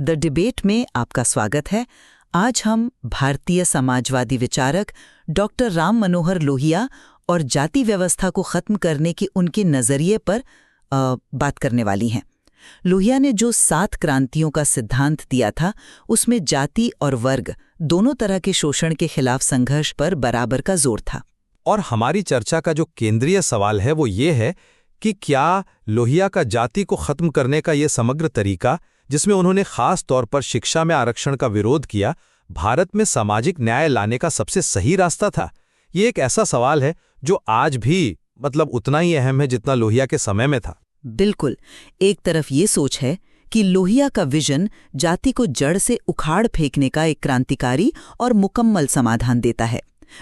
The debate में आपका स्वागत है। आज हम भारतीय समाजवादी विचारक डॉक्टर राम मनोहर लोहिया और जाति व्यवस्था को खत्म करने के उनके नजरिए पर बात करने वाली हैं। लोहिया ने जो 7 क्रांतियों का सिद्धांत दिया था, उसमें जाति और वर्ग दोनों तरह के शोषण के खिलाफ संघर्ष पर बराबर का जोर था। और हमारी चर्चा का जो केंद्रीय सवाल है वो ये है कि क्या लोहिया का जाति को खत्म करने का ये समग्र तरीका, जिसमें उन्होंने खास तौर पर शिक्षा में आरक्षण का विरोध किया, भारत में सामाजिक न्याय लाने का सबसे सही रास्ता था? ये एक ऐसा सवाल है जो आज भी उतना ही अहम है जितना लोहिया के समय में था। बिल्कुल। एक तरफ ये सोच है कि लोहिया का विजन जाति को जड़ से उखाड़ फेंकने का एक क्रांतिकारी और मुकम्मल समाधान देता है।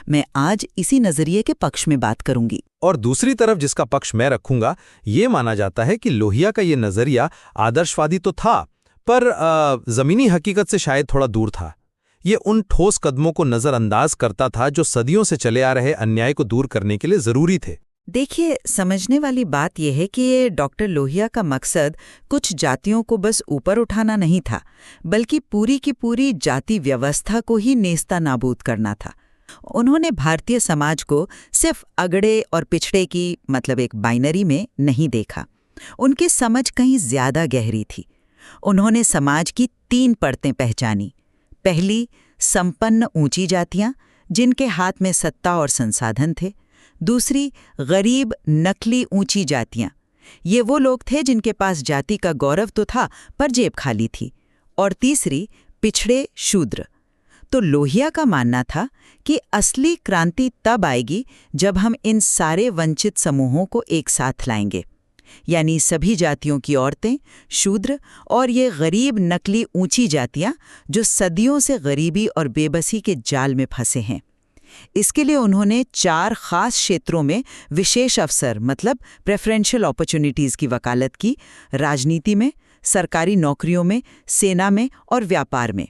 मैं आज इसी नजरिए के पक्ष में बात करूंगी। और दूसरी तरफ जिसका पक्ष मैं रखूंगा, ये माना जाता है कि लोहिया का ये नजरिया आदर्शवादी तो था, पर जमीनी हकीकत से शायद थोड़ा दूर था। ये उन ठोस कदमों को नजरअंदाज करता था जो सदियों से चले आ रहे अन्याय को दूर करने के लिए जरूरी थे। देखिए, समझने वाली बात यह है कि ये डॉक्टर लोहिया का मकसद कुछ जातियों को बस ऊपर उठाना नहीं था, बल्कि पूरी की पूरी जाति व्यवस्था को ही नेस्ता नाबूद करना था। उन्होंने भारतीय समाज को सिर्फ अगड़े और पिछड़े की एक बाइनरी में नहीं देखा। उनकी समझ कहीं ज्यादा गहरी थी। उन्होंने समाज की 3 परतें पहचानी। पहली, संपन्न ऊंची जातियां जिनके हाथ में सत्ता और संसाधन थे। दूसरी, गरीब नकली ऊंची जातियां। ये वो लोग थे जिनके पास जाति का गौरव तो था पर जेब खाली थी। और तीसरी, पिछड़े शूद्र। तो लोहिया का मानना था कि असली क्रांति तब आएगी जब हम इन सारे वंचित समूहों को एक साथ लाएंगे, यानी सभी जातियों की औरतें, शूद्र और ये गरीब नकली ऊंची जातियां जो सदियों से गरीबी और बेबसी के जाल में फंसे हैं। इसके लिए उन्होंने 4 खास क्षेत्रों में विशेष अवसर प्रेफरेंशियल अपॉर्चुनिटीज की वकालत की: राजनीति में, सरकारी नौकरियों में, सेना में और व्यापार में।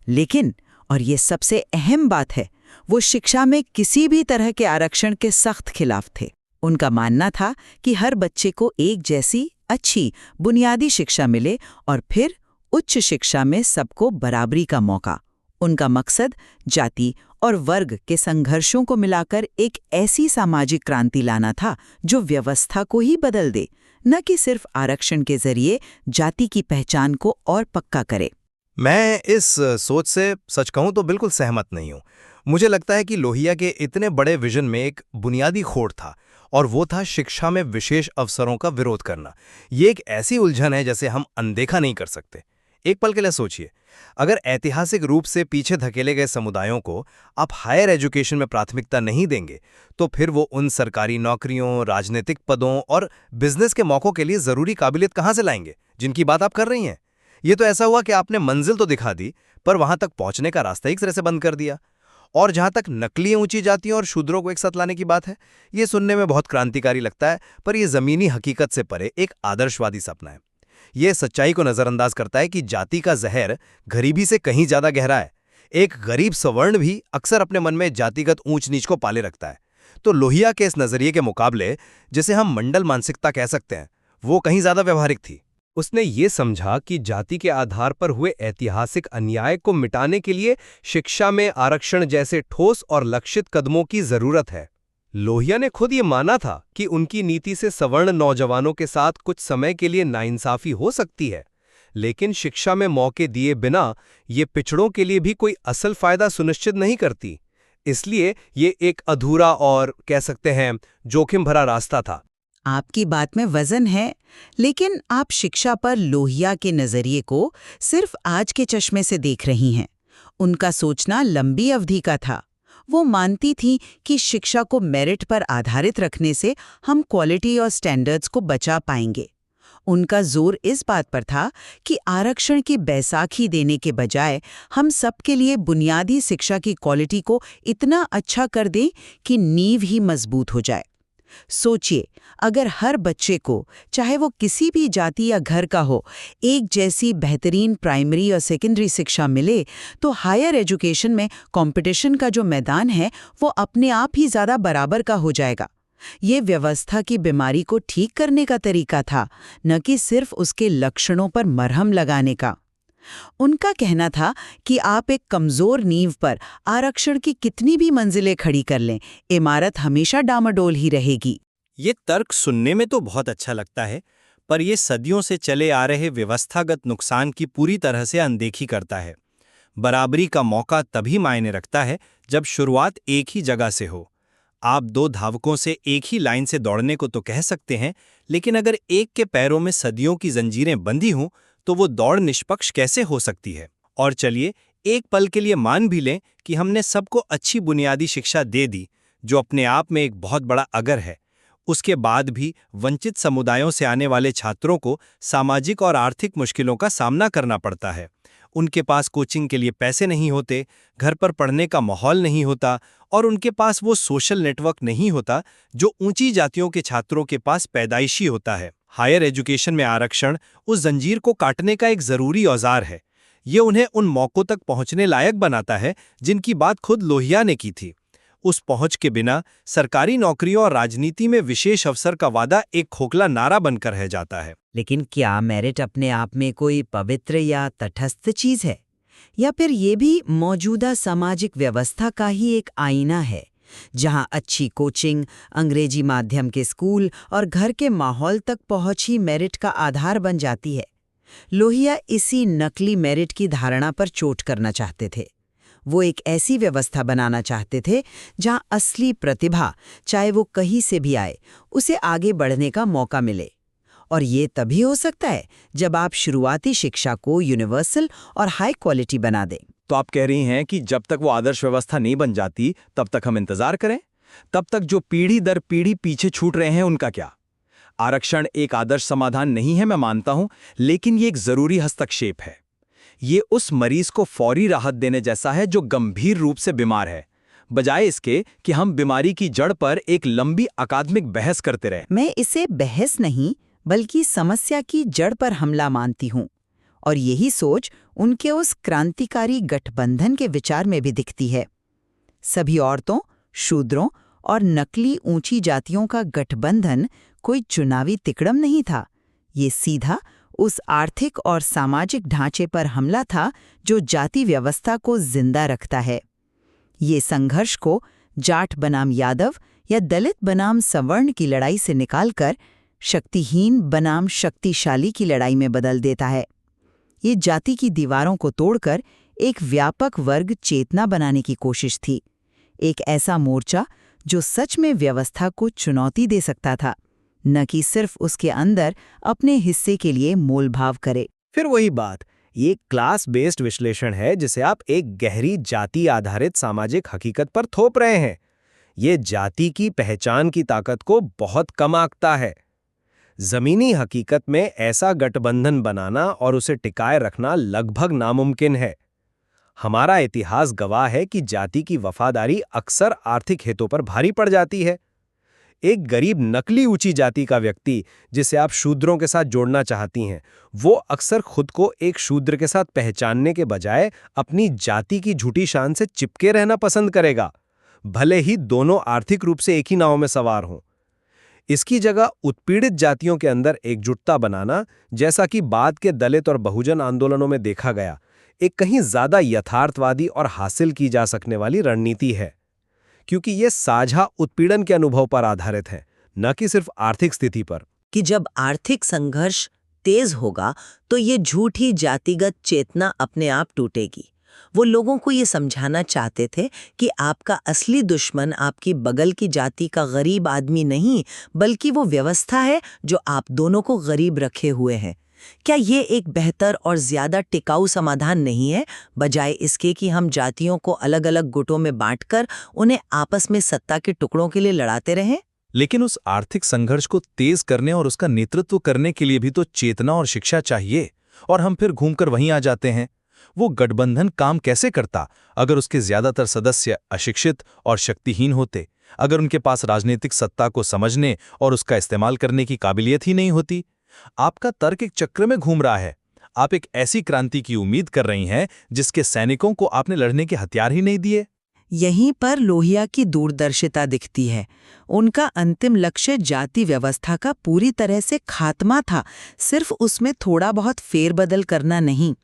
लेकिन, और ये सबसे अहम बात है, वो शिक्षा में किसी भी तरह के आरक्षण के सख्त खिलाफ थे। उनका मानना था कि हर बच्चे को एक जैसी अच्छी बुनियादी शिक्षा मिले और फिर उच्च शिक्षा में सबको बराबरी का मौका। उनका मकसद जाति और वर्ग के संघर्षों को मिलाकर एक ऐसी सामाजिक क्रांति लाना था जो व्यवस्था को ही बदल दे, न कि सिर्फ आरक्षण के जरिए जाति की पहचान को और पक्का करे। मैं इस सोच से सच कहूं तो बिल्कुल सहमत नहीं हूं। मुझे लगता है कि लोहिया के इतने बड़े विजन में एक बुनियादी खोट था, और वो था शिक्षा में विशेष अवसरों का विरोध करना। ये एक ऐसी उलझन है जिसे हम अनदेखा नहीं कर सकते। एक पल के लिए सोचिए, अगर ऐतिहासिक रूप से पीछे धकेले गए समुदायों को आप हायर एजुकेशन में प्राथमिकता नहीं देंगे, तो फिर वो उन सरकारी नौकरियों, राजनीतिक पदों और बिजनेस के मौकों के लिए जरूरी काबिलियत कहां से लाएंगे जिनकी बात आप कर रही हैं? ये तो ऐसा हुआ कि आपने मंजिल तो दिखा दी, पर वहां तक पहुंचने का रास्ता एक तरह से बंद कर दिया। और जहां तक नकली ऊंची जातियों और शूद्रों को एक साथ लाने की बात है, ये सुनने में बहुत क्रांतिकारी लगता है, पर यह जमीनी हकीकत से परे एक आदर्शवादी सपना है। यह सच्चाई को नजरअंदाज करता है कि जाति का जहर गरीबी से कहीं ज्यादा गहरा है। एक गरीब सवर्ण भी अक्सर अपने मन में जातिगत ऊंच नीच को पाले रखता है। तो लोहिया के इस नजरिए के मुकाबले, जिसे हम मंडल मानसिकता कह सकते हैं, वो कहीं ज्यादा व्यवहारिक थी। उसने ये समझा कि जाति के आधार पर हुए ऐतिहासिक अन्याय को मिटाने के लिए शिक्षा में आरक्षण जैसे ठोस और लक्षित कदमों की जरूरत है। लोहिया ने खुद ये माना था कि उनकी नीति से सवर्ण नौजवानों के साथ कुछ समय के लिए नाइंसाफी हो सकती है, लेकिन शिक्षा में मौके दिए बिना ये पिछड़ों के लिए भी कोई असल फायदा सुनिश्चित नहीं करती। इसलिए ये एक अधूरा और कह सकते हैं जोखिम भरा रास्ता था। आपकी बात में वजन है, लेकिन आप शिक्षा पर लोहिया के नजरिए को सिर्फ आज के चश्मे से देख रही हैं। उनका सोचना लंबी अवधि का था। वो मानती थी कि शिक्षा को मेरिट पर आधारित रखने से हम क्वालिटी और स्टैंडर्ड्स को बचा पाएंगे। उनका जोर इस बात पर था कि आरक्षण की बैसाखी देने के बजाय हम सबके लिए बुनियादी शिक्षा की क्वालिटी को इतना अच्छा कर दें कि नींव ही मजबूत हो जाए। सोचिए, अगर हर बच्चे को, चाहे वो किसी भी जाति या घर का हो, एक जैसी बेहतरीन प्राइमरी और सेकेंडरी शिक्षा मिले, तो हायर एजुकेशन में कंपटीशन का जो मैदान है वो अपने आप ही ज़्यादा बराबर का हो जाएगा। ये व्यवस्था की बीमारी को ठीक करने का तरीका था, न कि सिर्फ उसके लक्षणों पर मरहम लगाने का। उनका कहना था कि आप एक कमजोर नींव पर आरक्षण की कितनी भी मंजिलें खड़ी कर लें, इमारत हमेशा डामाडोल ही रहेगी। ये तर्क सुनने में तो बहुत अच्छा लगता है, पर ये सदियों से चले आ रहे व्यवस्थागत नुकसान की पूरी तरह से अनदेखी करता है। बराबरी का मौका तभी मायने रखता है जब शुरुआत एक ही जगह से हो। आप दो धावकों से एक ही लाइन से दौड़ने को तो कह सकते हैं, लेकिन अगर एक के पैरों में सदियों की जंजीरें बंधी हों तो वो दौड़ निष्पक्ष कैसे हो सकती है। और चलिए एक पल के लिए मान भी लें कि हमने सबको अच्छी बुनियादी शिक्षा दे दी, जो अपने आप में एक बहुत बड़ा अगर है। उसके बाद भी वंचित समुदायों से आने वाले छात्रों को सामाजिक और आर्थिक मुश्किलों का सामना करना पड़ता है। उनके पास कोचिंग के लिए पैसे नहीं होते, घर पर पढ़ने का माहौल नहीं होता और उनके पास वो सोशल नेटवर्क नहीं होता जो ऊंची जातियों के छात्रों के पास पैदाइशी होता है। हायर एजुकेशन में आरक्षण उस जंजीर को काटने का एक जरूरी औजार है। ये उन्हें उन मौकों तक पहुंचने लायक बनाता है जिनकी बात खुद लोहिया ने की थी। उस पहुंच के बिना सरकारी नौकरियों और राजनीति में विशेष अवसर का वादा एक खोखला नारा बनकर रह जाता है। लेकिन क्या मेरिट अपने आप में कोई पवित्र या तटस्थ चीज है, या फिर ये भी मौजूदा सामाजिक व्यवस्था का ही एक आईना है, जहां अच्छी कोचिंग, अंग्रेजी माध्यम के स्कूल और घर के माहौल तक पहुंच ही मेरिट का आधार बन जाती है? लोहिया इसी नकली मेरिट की धारणा पर चोट करना चाहते थे। वो एक ऐसी व्यवस्था बनाना चाहते थे जहां असली प्रतिभा, चाहे वो कहीं से भी आए, उसे आगे बढ़ने का मौका मिले। और ये तभी हो सकता है जब आप शुरुआती शिक्षा को यूनिवर्सल और हाई क्वालिटी बना दें। तो आप कह रही हैं कि जब तक वो आदर्श व्यवस्था नहीं बन जाती तब तक हम इंतजार करें? तब तक जो पीढ़ी दर पीढ़ी पीछे छूट रहे हैं उनका क्या? आरक्षण एक आदर्श समाधान नहीं है, मैं मानता हूं, लेकिन ये एक जरूरी हस्तक्षेप है। ये उस मरीज को फौरी राहत देने जैसा है जो गंभीर रूप से बीमार है, बजाय इसके कि हम बीमारी की जड़ पर एक लंबी अकादमिक बहस करते रहे। मैं इसे बहस नहीं बल्कि समस्या की जड़ पर हमला मानती हूँ, और यही सोच उनके उस क्रांतिकारी गठबंधन के विचार में भी दिखती है। सभी औरतों, शूद्रों और नकली ऊंची जातियों का गठबंधन कोई चुनावी तिकड़म नहीं था। ये सीधा उस आर्थिक और सामाजिक ढांचे पर हमला था जो जाति व्यवस्था को जिंदा रखता है। ये संघर्ष को जाट बनाम यादव या दलित बनाम सवर्ण की लड़ाई से निकालकर शक्तिहीन बनाम शक्तिशाली की लड़ाई में बदल देता है। ये जाति की दीवारों को तोड़कर एक व्यापक वर्ग चेतना बनाने की कोशिश थी, एक ऐसा मोर्चा जो सच में व्यवस्था को चुनौती दे सकता था, न कि सिर्फ उसके अंदर अपने हिस्से के लिए मोलभाव करे। फिर वही बात, ये क्लास बेस्ड विश्लेषण है जिसे आप एक गहरी जाति आधारित सामाजिक हकीकत पर थोप रहे हैं। ये जाति की पहचान की ताकत को बहुत कम आंकता है। जमीनी हकीकत में ऐसा गठबंधन बनाना और उसे टिकाए रखना लगभग नामुमकिन है। हमारा इतिहास गवाह है कि जाति की वफादारी अक्सर आर्थिक हितों पर भारी पड़ जाती है। एक गरीब नकली ऊंची जाति का व्यक्ति जिसे आप शूद्रों के साथ जोड़ना चाहती हैं, वो अक्सर खुद को एक शूद्र के साथ पहचानने के बजाय अपनी जाति की झूठी शान से चिपके रहना पसंद करेगा, भले ही दोनों आर्थिक रूप से एक ही नाव में सवार हों। इसकी जगह उत्पीड़ित जातियों के अंदर एकजुटता बनाना, जैसा कि बाद के दलित और बहुजन आंदोलनों में देखा गया, एक कहीं ज्यादा यथार्थवादी और हासिल की जा सकने वाली रणनीति है, क्योंकि ये साझा उत्पीड़न के अनुभव पर आधारित है, न कि सिर्फ आर्थिक स्थिति पर। कि जब आर्थिक संघर्ष तेज होगा तो ये झूठी जातिगत चेतना अपने आप टूटेगी। वो लोगों को ये समझाना चाहते थे कि आपका असली दुश्मन आपकी बगल की जाति का गरीब आदमी नहीं, बल्कि वो व्यवस्था है जो आप दोनों को गरीब रखे हुए है। क्या ये एक बेहतर और ज्यादा टिकाऊ समाधान नहीं है, बजाय इसके कि हम जातियों को अलग अलग गुटों में बांटकर उन्हें आपस में सत्ता के टुकड़ों के लिए लड़ाते रहें? लेकिन उस आर्थिक संघर्ष को तेज करने और उसका नेतृत्व करने के लिए भी तो चेतना और शिक्षा चाहिए, और हम फिर घूमकर वहीं आ जाते हैं। वो गठबंधन काम कैसे करता अगर उसके ज्यादातर सदस्य अशिक्षित और शक्तिहीन होते, अगर उनके पास राजनीतिक सत्ता को समझने और उसका इस्तेमाल करने की काबिलियत ही नहीं होती? आपका तर्क एक चक्र में घूम रहा है। आप एक ऐसी क्रांति की उम्मीद कर रही हैं जिसके सैनिकों को आपने लड़ने के हथियार ही नहीं दिए। यहीं पर लोहिया की दूरदर्शिता दिखती है। उनका अंतिम लक्ष्य जाति व्यवस्था का पूरी तरह से खात्मा था, सिर्फ उसमें थोड़ा बहुत फेरबदल करना नहीं।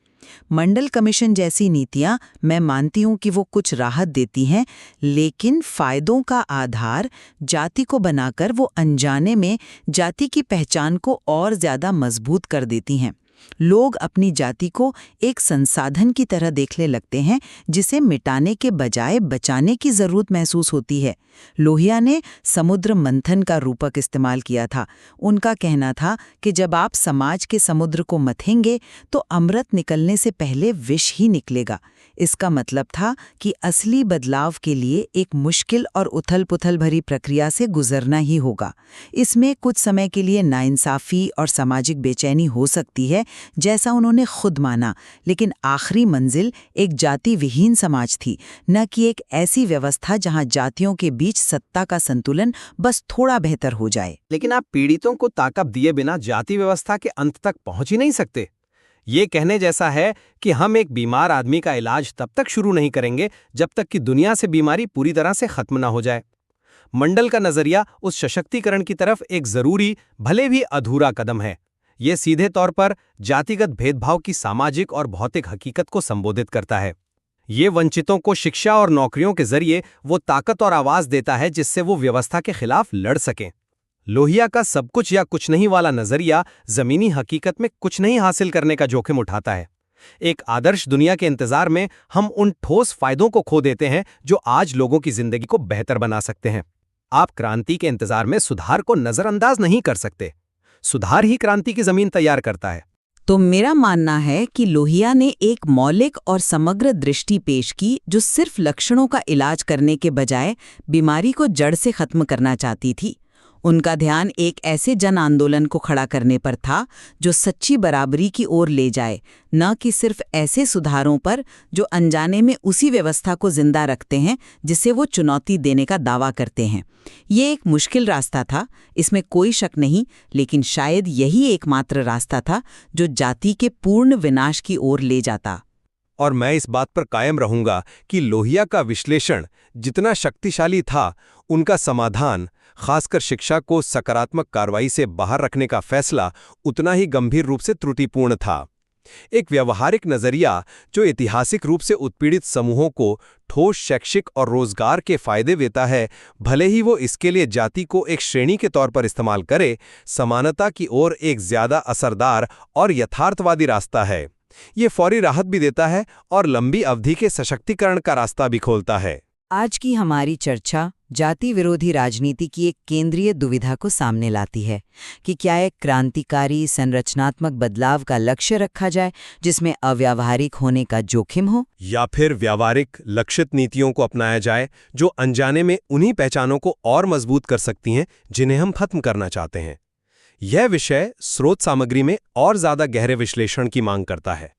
मंडल कमीशन जैसी नीतियां, मैं मानती हूं कि वो कुछ राहत देती हैं, लेकिन फायदों का आधार जाति को बनाकर वो अनजाने में जाति की पहचान को और ज्यादा मजबूत कर देती हैं। लोग अपनी जाति को एक संसाधन की तरह देखने लगते हैं, जिसे मिटाने के बजाय बचाने की जरूरत महसूस होती है। लोहिया ने समुद्र मंथन का रूपक इस्तेमाल किया था। उनका कहना था कि जब आप समाज के समुद्र को मथेंगे तो अमृत निकलने से पहले विष ही निकलेगा। इसका मतलब था कि असली बदलाव के लिए एक मुश्किल और उथल-पुथल भरी प्रक्रिया से गुजरना ही होगा। इसमें कुछ समय के लिए नाइंसाफी और सामाजिक बेचैनी हो सकती है, जैसा उन्होंने खुद माना, लेकिन आखिरी मंजिल एक जाति विहीन समाज थी, न कि एक ऐसी व्यवस्था जहां जातियों के बीच सत्ता का संतुलन बस थोड़ा बेहतर हो जाए। लेकिन आप पीड़ितों को ताकत दिए बिना जाति व्यवस्था के अंत तक पहुंच ही नहीं सकते। ये कहने जैसा है कि हम एक बीमार आदमी का इलाज तब तक शुरू नहीं करेंगे जब तक कि दुनिया से बीमारी पूरी तरह से खत्म ना हो जाए। मंडल का नजरिया उस सशक्तिकरण की तरफ एक जरूरी, भले भी अधूरा कदम है। ये सीधे तौर पर जातिगत भेदभाव की सामाजिक और भौतिक हकीकत को संबोधित करता है। ये वंचितों को शिक्षा और नौकरियों के जरिए वो ताकत और आवाज देता है जिससे वो व्यवस्था के खिलाफ लड़ सकें। लोहिया का सब कुछ या कुछ नहीं वाला नजरिया जमीनी हकीकत में कुछ नहीं हासिल करने का जोखिम उठाता है। एक आदर्श दुनिया के इंतजार में हम उन ठोस फायदों को खो देते हैं जो आज लोगों की जिंदगी को बेहतर बना सकते हैं। आप क्रांति के इंतजार में सुधार को नजरअंदाज नहीं कर सकते। सुधार ही क्रांति की जमीन तैयार करता है। तो मेरा मानना है कि लोहिया ने एक मौलिक और समग्र दृष्टि पेश की, जो सिर्फ लक्षणों का इलाज करने के बजाय बीमारी को जड़ से खत्म करना चाहती थी। उनका ध्यान एक ऐसे जन आंदोलन को खड़ा करने पर था जो सच्ची बराबरी की ओर ले जाए, न कि सिर्फ ऐसे सुधारों पर जो अनजाने में उसी व्यवस्था को जिंदा रखते हैं जिसे वो चुनौती देने का दावा करते हैं। ये एक मुश्किल रास्ता था, इसमें कोई शक नहीं, लेकिन शायद यही एकमात्र रास्ता था जो जाति के पूर्ण विनाश की ओर ले जाता। और मैं इस बात पर कायम रहूंगा कि लोहिया का विश्लेषण जितना शक्तिशाली था, उनका समाधान, खासकर शिक्षा को सकारात्मक कार्रवाई से बाहर रखने का फैसला, उतना ही गंभीर रूप से त्रुटिपूर्ण था। एक व्यवहारिक नजरिया जो ऐतिहासिक रूप से उत्पीड़ित समूहों को ठोस शैक्षिक और रोजगार के फायदे देता है, भले ही वो इसके लिए जाति को एक श्रेणी के तौर पर इस्तेमाल करे, समानता की ओर एक ज्यादा असरदार और यथार्थवादी रास्ता है। ये फौरी राहत भी देता है और लंबी अवधि के सशक्तिकरण का रास्ता भी खोलता है। आज की हमारी चर्चा जाति विरोधी राजनीति की एक केंद्रीय दुविधा को सामने लाती है कि क्या एक क्रांतिकारी संरचनात्मक बदलाव का लक्ष्य रखा जाए जिसमें अव्यावहारिक होने का जोखिम हो, या फिर व्यावहारिक लक्षित नीतियों को अपनाया जाए जो अनजाने में उन्हीं पहचानों को और मजबूत कर सकती हैं जिन्हें हम खत्म करना चाहते हैं। यह विषय स्रोत सामग्री में और ज्यादा गहरे विश्लेषण की मांग करता है।